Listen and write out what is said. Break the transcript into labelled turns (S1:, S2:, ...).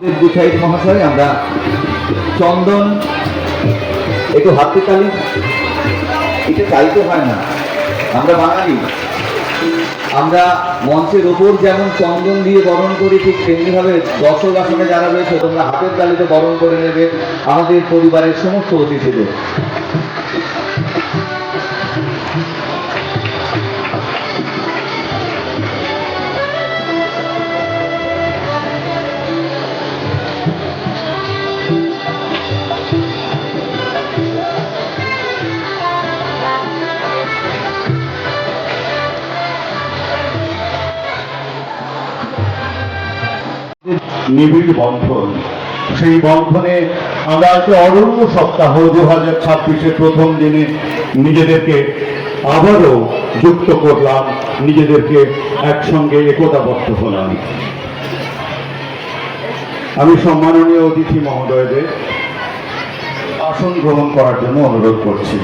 S1: গুছাইত মহাশয়, আমরা চন্দন একটু হাতে তালি, এটা চাইতে হয় না। আমরা বাঙালি, আমরা মঞ্চের ওপর যেমন চন্দন দিয়ে বরণ করি, ঠিক তেমনিভাবে দর্শক আসনে যারা রয়েছে তোমরা হাতের তালিতে বরণ করে নেবে আমাদের পরিবারের সমস্ত অতিথিদের।
S2: নিবিড় বন্ধন, সেই বন্ধনে আমরা আজকে অরণ্য সপ্তাহ 2026-এর প্রথম দিনে নিজেদেরকে আবারও যুক্ত করলাম, নিজেদেরকে একসঙ্গে একতাবদ্ধ হলাম। আমি সম্মাননীয় অতিথি মহোদয়দের আসন গ্রহণ করার জন্য অনুরোধ করছি।